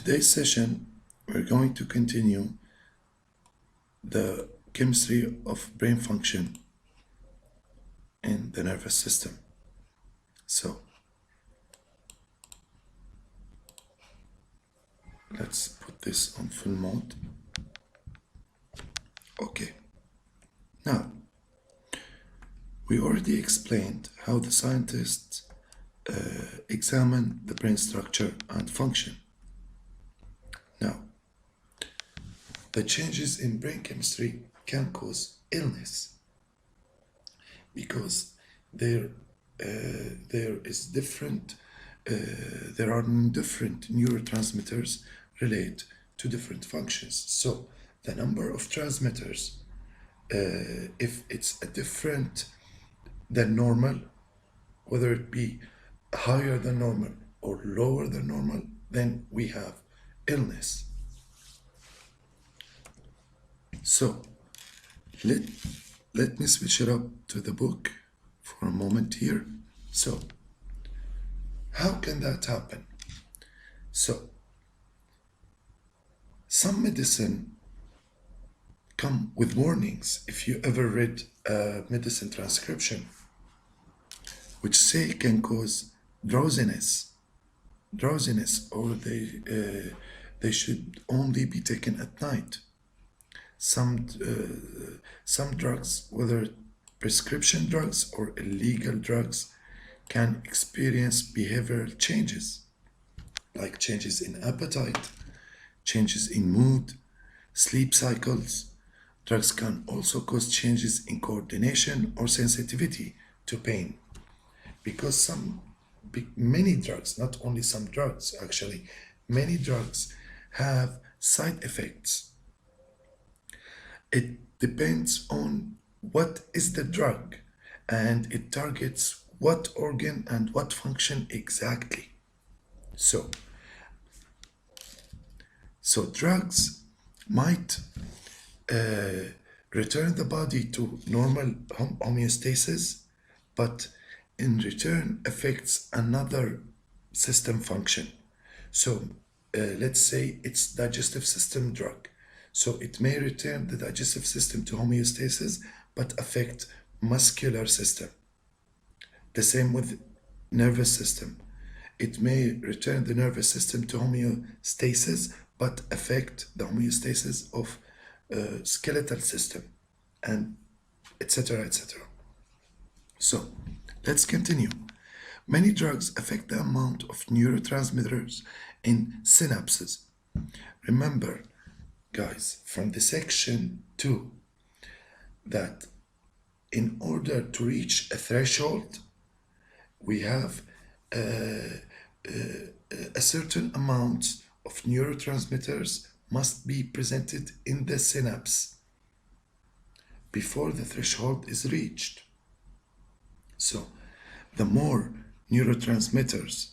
today's session, we're going to continue the chemistry of brain function in the nervous system. So, let's put this on full mode. Okay. Now, we already explained how the scientists examine the brain structure and function. Now, the changes in brain chemistry can cause illness because there is different there are different neurotransmitters relate to different functions. So the number of transmitters, if it's a different than normal, whether it be higher than normal or lower than normal, then we have illness. So let me switch it up to the book for a moment here. So how can that happen? So some medicine come with warnings. If you ever read a medicine transcription, which say can cause drowsiness, or they should only be taken at night. Some drugs, whether prescription drugs or illegal drugs, can experience behavioral changes, like changes in appetite, changes in mood, sleep cycles. Drugs can also cause changes in coordination or sensitivity to pain, because many drugs, not only some drugs actually, many drugs have side effects. It depends on what is the drug, and it targets what organ and what function exactly. So drugs might return the body to normal homeostasis, but in return affects another system function. So let's say it's digestive system drug. So it may return the digestive system to homeostasis, but affect muscular system. The same with nervous system. It may return the nervous system to homeostasis, but affect the homeostasis of skeletal system, and etc. etc. So let's continue. Many drugs affect the amount of neurotransmitters in synapses. Remember, guys, from the section 2, that in order to reach a threshold, we have a certain amount of neurotransmitters must be presented in the synapse before the threshold is reached. So the more neurotransmitters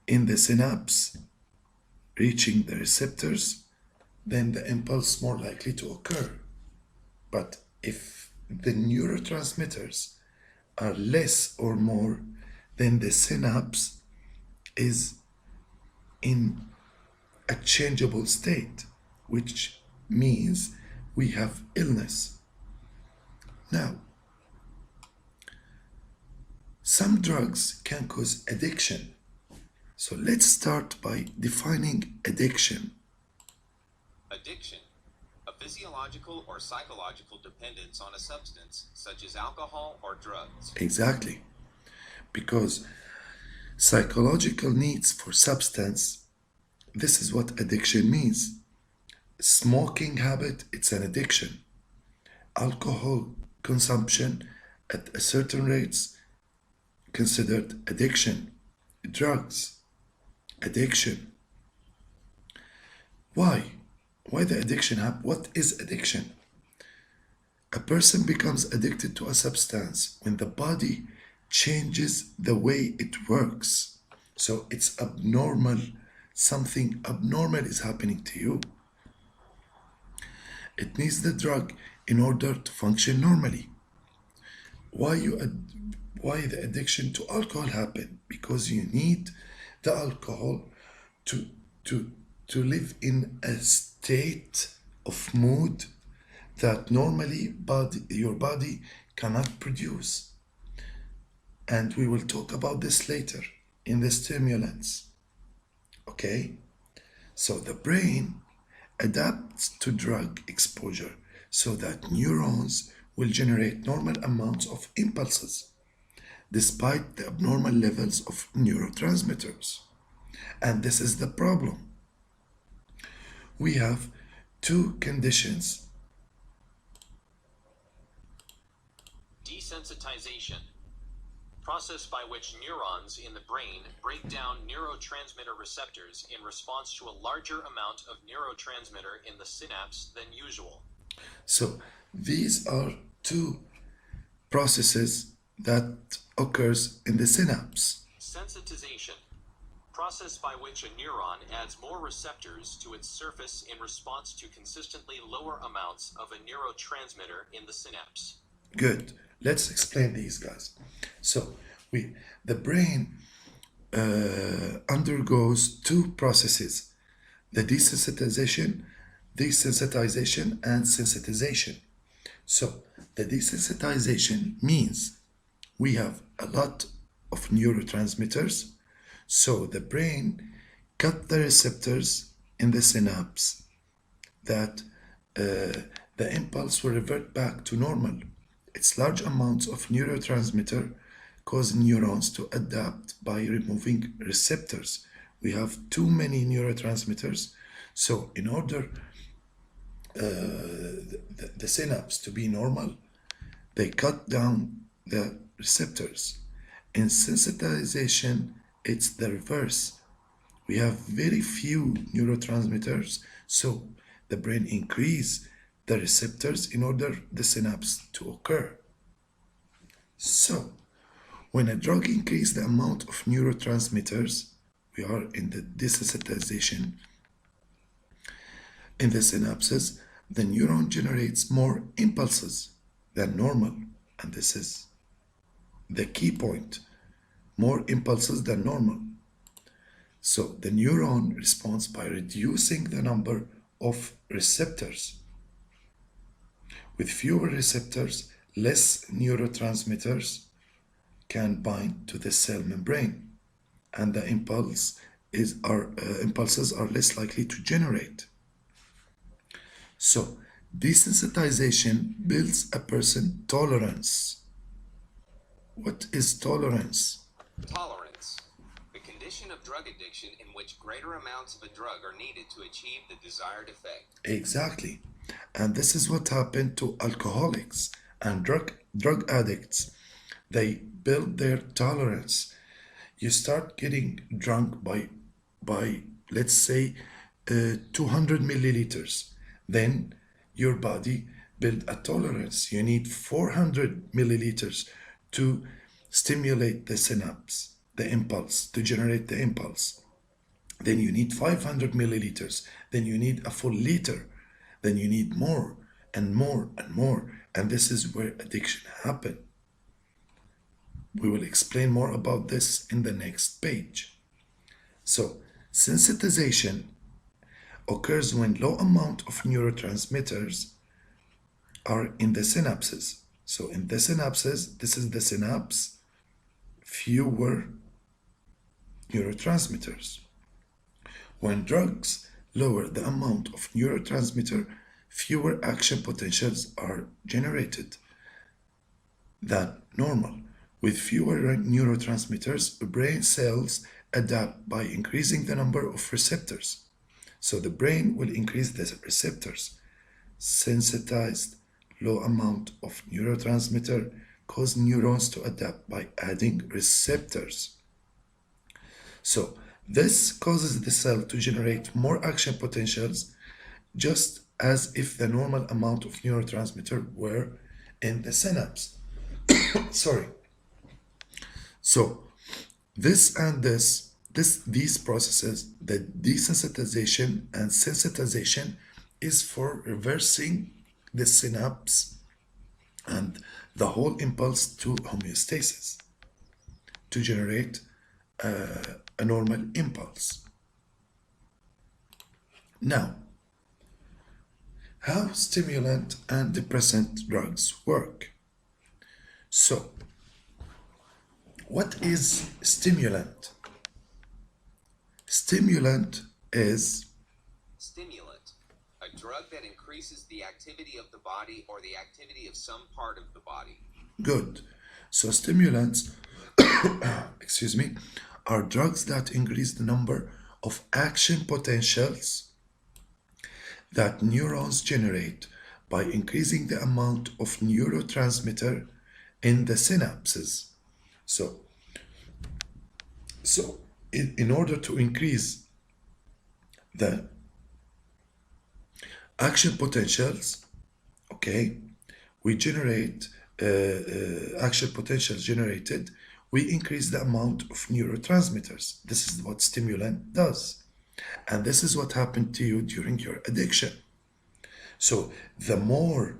in the synapse reaching the receptors, then the impulse more likely to occur. But if the neurotransmitters are less or more, then the synapse is in a changeable state, which means we have illness. Now, some drugs can cause addiction. So let's start by defining addiction. Addiction, a physiological or psychological dependence on a substance, such as alcohol or drugs. Exactly. Because psychological needs for substance, this is what addiction means. Smoking habit, it's an addiction. Alcohol consumption at a certain rates, considered addiction. Drugs, addiction. Why? Why the addiction happen? What is addiction? A person becomes addicted to a substance when the body changes the way it works. So it's abnormal. Something abnormal is happening to you. It needs the drug in order to function normally. Why the addiction to alcohol happen? Because you need the alcohol to to live in a state of mood that normally your body cannot produce. And we will talk about this later in the stimulants. Okay? So the brain adapts to drug exposure so that neurons will generate normal amounts of impulses despite the abnormal levels of neurotransmitters. And this is the problem. We have two conditions. Desensitization, process by which neurons in the brain break down neurotransmitter receptors in response to a larger amount of neurotransmitter in the synapse than usual. So these are two processes that occurs in the synapse. Sensitization, process by which a neuron adds more receptors to its surface in response to consistently lower amounts of a neurotransmitter in the synapse. Good. Let's explain these guys. So the brain undergoes two processes: the desensitization, and sensitization. So the desensitization means we have a lot of neurotransmitters, so the brain cut the receptors in the synapse that the impulse will revert back to normal. It's large amounts of neurotransmitter cause neurons to adapt by removing receptors. We have too many neurotransmitters, so in order the synapse to be normal, they cut down the receptors. In sensitization, it's the reverse. We have very few neurotransmitters, so the brain increase the receptors in order the synapse to occur. So, when a drug increases the amount of neurotransmitters, we are in the desensitization. In the synapses, the neuron generates more impulses than normal, and this is the key point: more impulses than normal. So the neuron responds by reducing the number of receptors. With fewer receptors, less neurotransmitters can bind to the cell membrane, and the impulses are less likely to generate. So desensitization builds a person tolerance. What is tolerance? Tolerance, the condition of drug addiction in which greater amounts of a drug are needed to achieve the desired effect. Exactly. And this is what happened to alcoholics and drug addicts. They build their tolerance. You start getting drunk by let's say 200 milliliters. Then your body build a tolerance. You need 400 milliliters to stimulate the synapse, the impulse, to generate the impulse. Then you need 500 milliliters. Then you need a full liter. Then you need more and more and more. And this is where addiction happens. We will explain more about this in the next page. So, sensitization occurs when low amount of neurotransmitters are in the synapses. So in the synapses, this is the synapse, fewer neurotransmitters. When drugs lower the amount of neurotransmitter, fewer action potentials are generated than normal. With fewer neurotransmitters, brain cells adapt by increasing the number of receptors. So the brain will increase the receptors. Sensitized, low amount of neurotransmitter cause neurons to adapt by adding receptors. So this causes the cell to generate more action potentials, just as if the normal amount of neurotransmitter were in the synapse. Sorry. So these processes, the desensitization and sensitization, is for reversing the synapse and the whole impulse to homeostasis to generate a normal impulse. Now, how stimulant and depressant drugs work? So, what is stimulant? Stimulant is Stimulant. A drug that increases the activity of the body or the activity of some part of the body. good. So, stimulants, excuse me, are drugs that increase the number of action potentials that neurons generate by increasing the amount of neurotransmitter in the synapses. So, in order to increase the action potentials, okay, we generate action potentials generated, we increase the amount of neurotransmitters. This is what stimulant does. And this is what happened to you during your addiction. So the more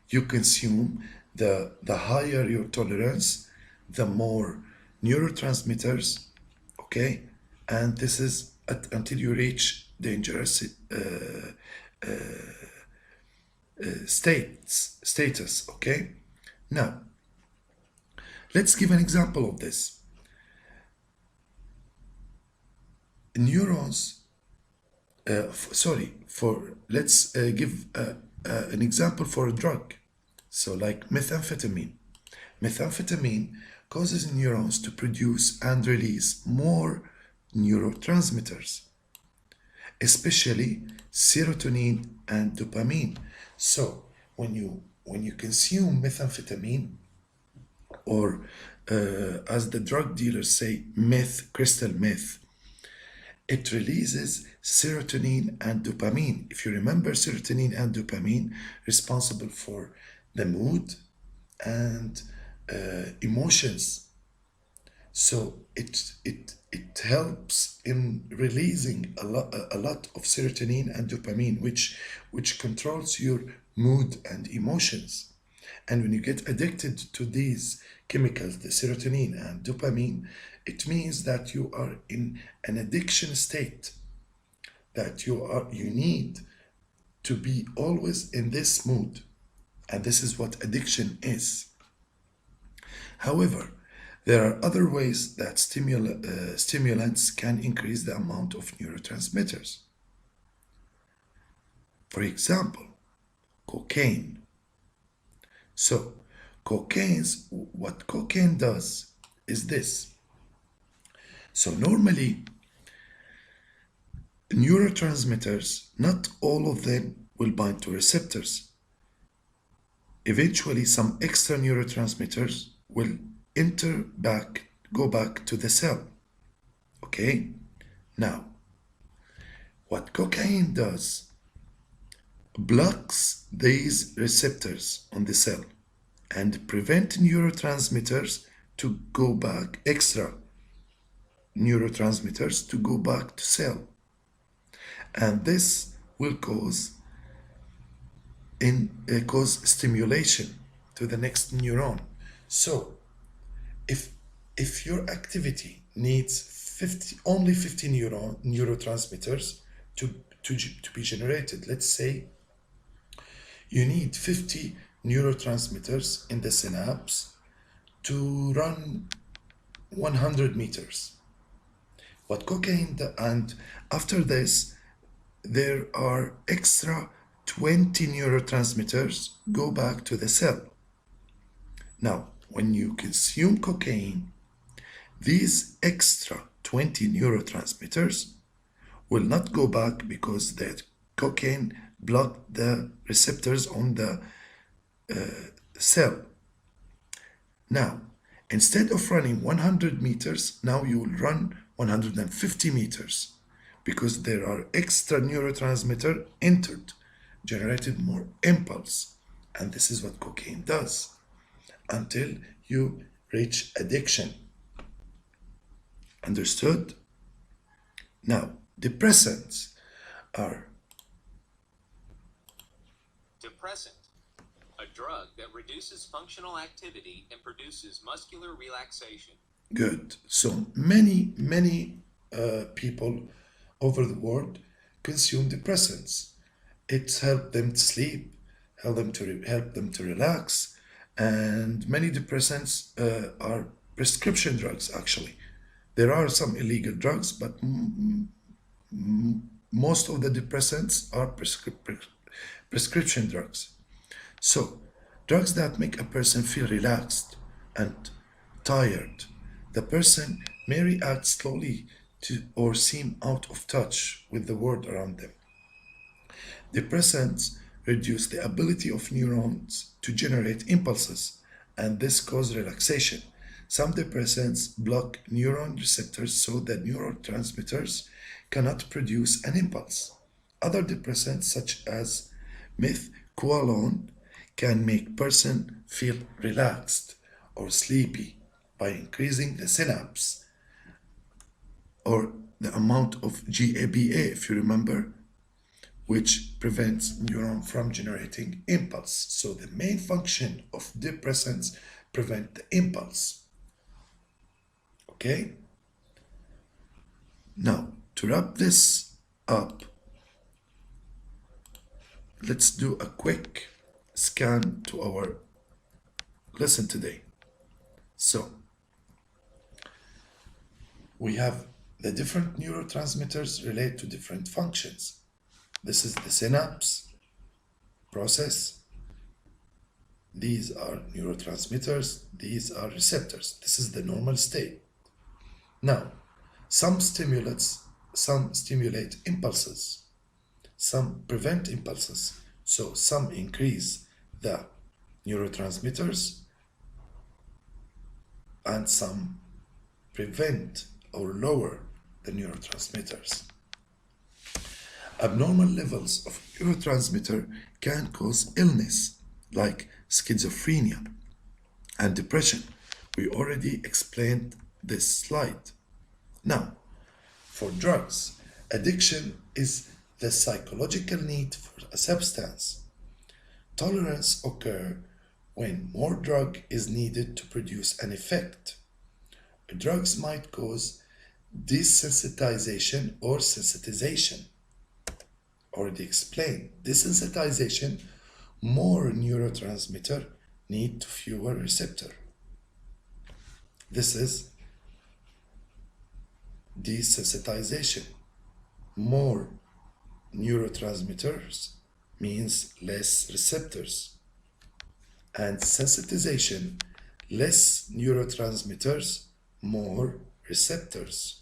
you consume, the higher your tolerance, the more neurotransmitters, okay? And this is until you reach dangerous status, okay? Now, let's give an example of this. Neurons, let's give an example for a drug. So, like methamphetamine. Methamphetamine causes neurons to produce and release more neurotransmitters, especially serotonin and dopamine. So, when you consume methamphetamine, or as the drug dealers say, meth, crystal meth, it releases serotonin and dopamine. If you remember, serotonin and dopamine responsible for the mood and emotions. So it helps in releasing a lot of serotonin and dopamine, which controls your mood and emotions. And when you get addicted to these chemicals, the serotonin and dopamine, it means that you are in an addiction state, that you need to be always in this mood. And this is what addiction is. However, there are other ways that stimulants can increase the amount of neurotransmitters. For example, cocaine. So, what cocaine does is this. So normally, neurotransmitters, not all of them will bind to receptors. Eventually, some extra neurotransmitters will go back to the cell. Okay? Now, what cocaine does blocks these receptors on the cell and prevent neurotransmitters to go back, extra neurotransmitters to go back to cell. And this will cause stimulation to the next neuron. So if your activity needs only 50 neurotransmitters to be generated, let's say you need 50 neurotransmitters in the synapse to run 100 meters. What cocaine and after this there are extra 20 neurotransmitters go back to the cell. Now, when you consume cocaine, these extra 20 neurotransmitters will not go back because the cocaine blocked the receptors on the cell. Now, instead of running 100 meters, now you will run 150 meters because there are extra neurotransmitter entered, generated more impulse. And this is what cocaine does until you reach addiction. Understood? Now, depressants are Depressant. A drug that reduces functional activity and produces muscular relaxation. good. So many people over the world consume depressants. It helps them to sleep, help them to relax, and many depressants are prescription drugs. Actually, there are some illegal drugs, but most of the depressants are prescription drugs. So, drugs that make a person feel relaxed and tired. The person may react slowly to or seem out of touch with the world around them. Depressants reduce the ability of neurons to generate impulses, and this causes relaxation. Some depressants block neuron receptors so that neurotransmitters cannot produce an impulse. Other depressants, such as methqualone, can make person feel relaxed or sleepy by increasing the synapse or the amount of GABA, if you remember, which prevents neuron from generating impulse. So the main function of depressants prevent the impulse. Okay? Now, to wrap this up, let's do a quick scan to our lesson today. So, we have the different neurotransmitters relate to different functions. This is the synapse process. These are neurotransmitters. These are receptors. This is the normal state. Now, some stimulate impulses. Some prevent impulses. So some increase the neurotransmitters and some prevent or lower the neurotransmitters. Abnormal levels of neurotransmitter can cause illness like schizophrenia and depression. We already explained this slide. Now, for drugs, addiction is the psychological need for a substance. Tolerance occurs when more drug is needed to produce an effect. Drugs might cause desensitization or sensitization. Already explained. Desensitization, more neurotransmitter need to fewer receptor. This is desensitization. More neurotransmitters means less receptors. And sensitization, less neurotransmitters, more receptors.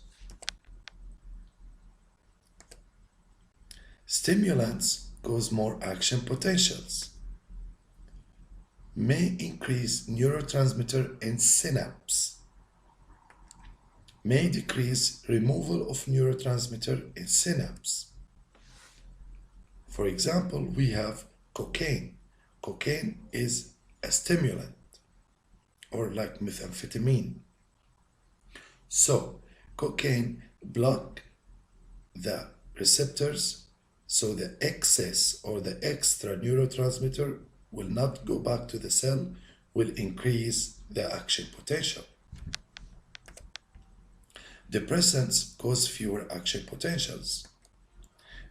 Stimulants cause more action potentials, may increase neurotransmitter in synapse, may decrease removal of neurotransmitter in synapse. For example, we have cocaine. Cocaine is a stimulant, or like methamphetamine. So, cocaine block the receptors, so the excess or the extra neurotransmitter will not go back to the cell, will increase the action potential. Depressants cause fewer action potentials,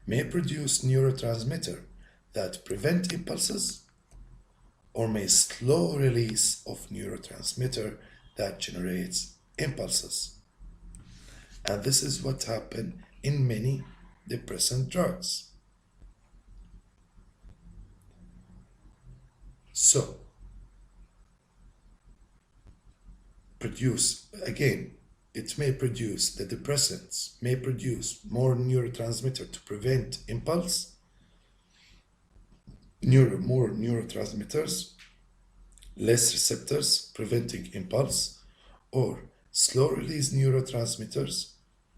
may produce neurotransmitter that prevent impulses, or may slow release of neurotransmitter that generates impulses. And this is what happened in many depressant drugs. So, the depressants may produce more neurotransmitter to prevent impulse, more neurotransmitters, less receptors preventing impulse, or slow release neurotransmitters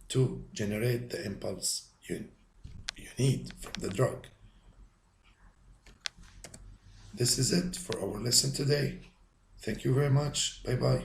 to generate the impulse you need from the drug. This is it for our lesson today. Thank you very much. Bye bye.